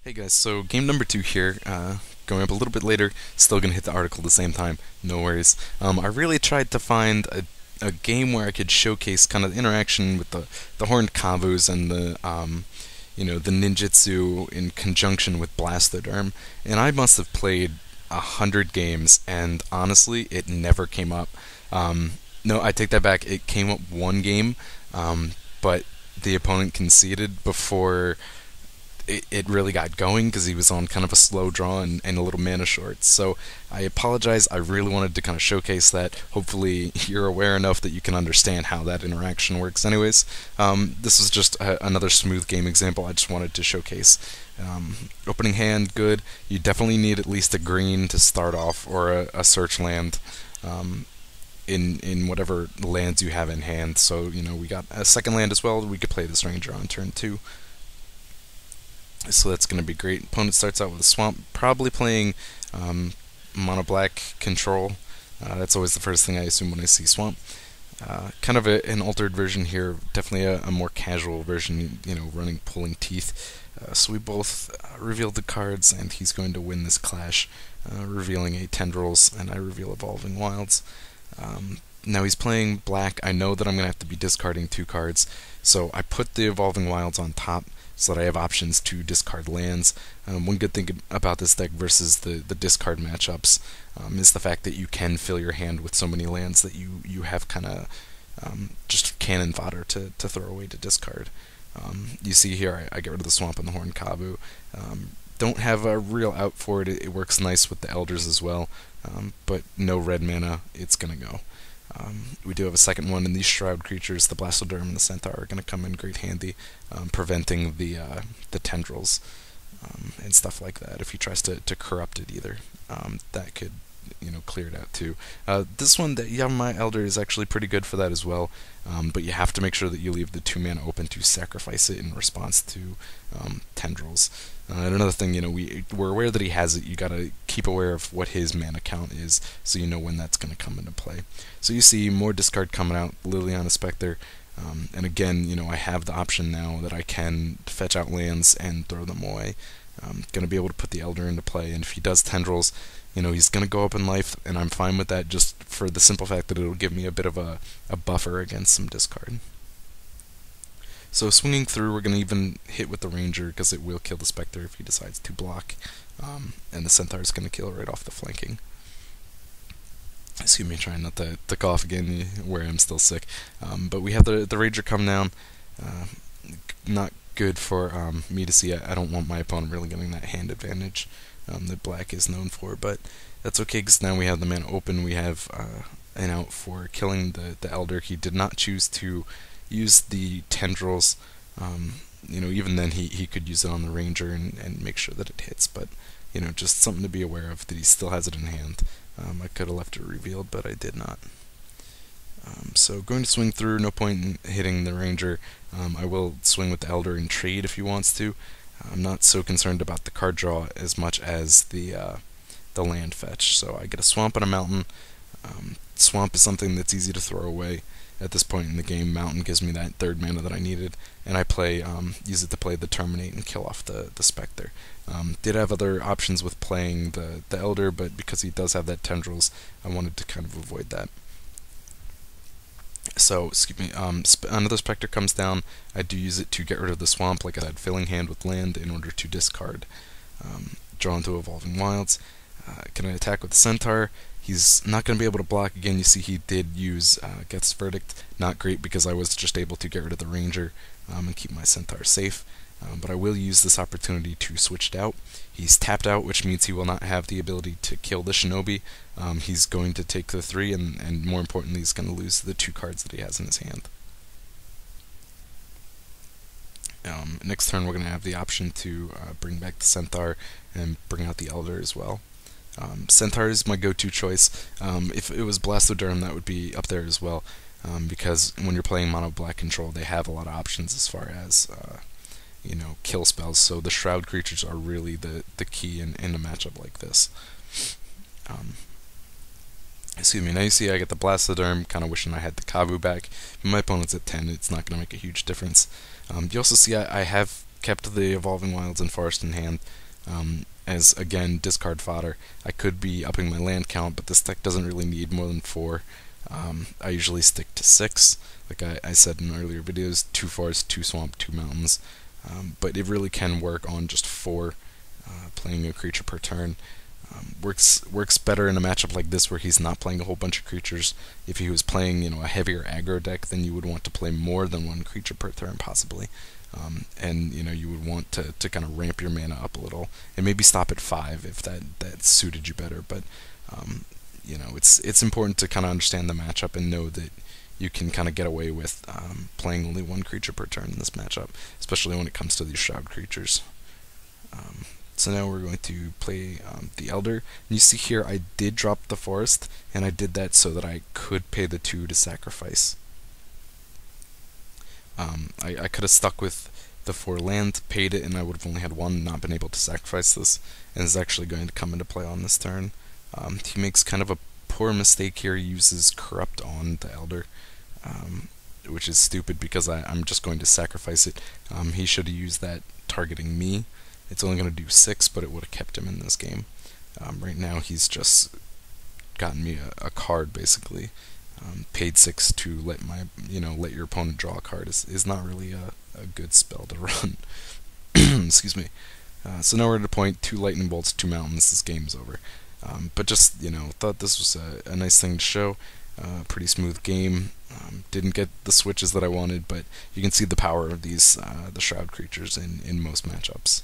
Hey guys, so game number 2 here, going up a little bit later, still gonna hit the article at the same time, no worries. I really tried to find a game where I could showcase kind of the interaction with the horned kavus and the ninjutsu in conjunction with blastoderm, and I must have played 100 games, and honestly, it never came up. No, I take that back, it came up one game, but the opponent conceded before it really got going because he was on kind of a slow draw and a little mana short. So I apologize. I really wanted to kind of showcase that. Hopefully you're aware enough that you can understand how that interaction works. Anyways, this is just another smooth game example. I just wanted to showcase. Opening hand, good. You definitely need at least a green to start off or a search land. In whatever lands you have in hand. So, we got a second land as well. We could play this ranger on turn 2. So that's going to be great. Opponent starts out with a swamp, probably playing mono black control. That's always the first thing I assume when I see swamp. Kind of an altered version here, definitely a more casual version, running pulling teeth. So we both reveal the cards, and he's going to win this clash, revealing a tendrils, and I reveal evolving wilds. Now he's playing black. I know that I'm going to have to be discarding 2 cards, so I put the evolving wilds on top so that I have options to discard lands. One good thing about this deck versus the discard matchups is the fact that you can fill your hand with so many lands that you have kind of just cannon fodder to throw away to discard. You see here I get rid of the swamp and the horned kavu. Don't have a real out for it. It works nice with the elders as well, but no red mana, it's going to go. We do have a second one, and these shroud creatures, the blastoderm and the centaur, are going to come in great handy, preventing the tendrils and stuff like that. If he tries to corrupt it either, that could clear it out too. This one, the Yamamaya Elder, is actually pretty good for that as well, but you have to make sure that you leave the 2 mana open to sacrifice it in response to tendrils. And another thing, we're aware that he has it. You gotta keep aware of what his mana count is, so you know when that's gonna come into play. So you see more discard coming out. Liliana Spectre, and again, I have the option now that I can fetch out lands and throw them away. Gonna be able to put the Elder into play, and if he does tendrils, he's gonna go up in life, and I'm fine with that, just for the simple fact that it'll give me a bit of a buffer against some discard. So swinging through, we're going to even hit with the ranger because it will kill the specter if he decides to block, and the centaur is going to kill right off the flanking. Excuse me, trying not to cough again where I'm still sick. But we have the ranger come down. Not good for me to see. I don't want my opponent really getting that hand advantage that black is known for, but that's okay because now we have the mana open. We have an out for killing the elder. He did not choose to use the tendrils. Even then he could use it on the ranger and make sure that it hits, but just something to be aware of, that he still has it in hand. I could have left it revealed, but I did not. So going to swing through, no point in hitting the ranger. I will swing with the elder and trade if he wants to. I'm not so concerned about the card draw as much as the land fetch. So I get a swamp and a mountain. Swamp is something that's easy to throw away at this point in the game. Mountain gives me that 3rd mana that I needed, and I use it to play the Terminate and kill off the Spectre. Did have other options with playing the Elder, but because he does have that Tendrils, I wanted to kind of avoid that. So, excuse me, another Spectre comes down. I do use it to get rid of the swamp, like I said, filling hand with land in order to discard. Draw into Evolving Wilds. Can I attack with the Centaur? He's not going to be able to block again. You see he did use Geth's Verdict. Not great because I was just able to get rid of the ranger and keep my centaur safe. But I will use this opportunity to switch it out. He's tapped out, which means he will not have the ability to kill the shinobi. He's going to take the 3, and more importantly, he's going to lose the 2 cards that he has in his hand. Next turn, we're going to have the option to bring back the centaur and bring out the elder as well. Centaur is my go-to choice. If it was Blastoderm, that would be up there as well, because when you're playing mono black control, they have a lot of options as far as kill spells. So the shroud creatures are really the key in a matchup like this. Excuse me. Now you see I get the Blastoderm. Kind of wishing I had the Kavu back. My opponent's at 10. It's not going to make a huge difference. You also see I have kept the Evolving Wilds and Forest in hand, as, again, discard fodder. I could be upping my land count, but this deck doesn't really need more than 4. I usually stick to 6, like I said in earlier videos, 2 forests, 2 swamp, 2 mountains, but it really can work on just 4, playing a creature per turn. Works better in a matchup like this where he's not playing a whole bunch of creatures. If he was playing, a heavier aggro deck, then you would want to play more than 1 creature per turn, possibly. And you would want to kind of ramp your mana up a little, and maybe stop at 5 if that suited you better. But it's important to kind of understand the matchup and know that you can kind of get away with playing only 1 creature per turn in this matchup, especially when it comes to these Shroud creatures. So now we're going to play the Elder. And you see here I did drop the Forest, and I did that so that I could pay the 2 to sacrifice. I could have stuck with the 4 land, paid it, and I would have only had 1, not been able to sacrifice this, and is actually going to come into play on this turn. He makes kind of a poor mistake here. He uses Corrupt on the Elder, which is stupid because I'm just going to sacrifice it. He should have used that targeting me. It's only going to do 6, but it would have kept him in this game. Right now he's just gotten me a card, basically. Paid 6 to let let your opponent draw a card is not really a good spell to run. Excuse me. So now we're at a point, 2 lightning bolts, 2 mountains. This game's over. But just thought this was a nice thing to show. Pretty smooth game. Didn't get the switches that I wanted, but you can see the power of these the Shroud creatures in most matchups.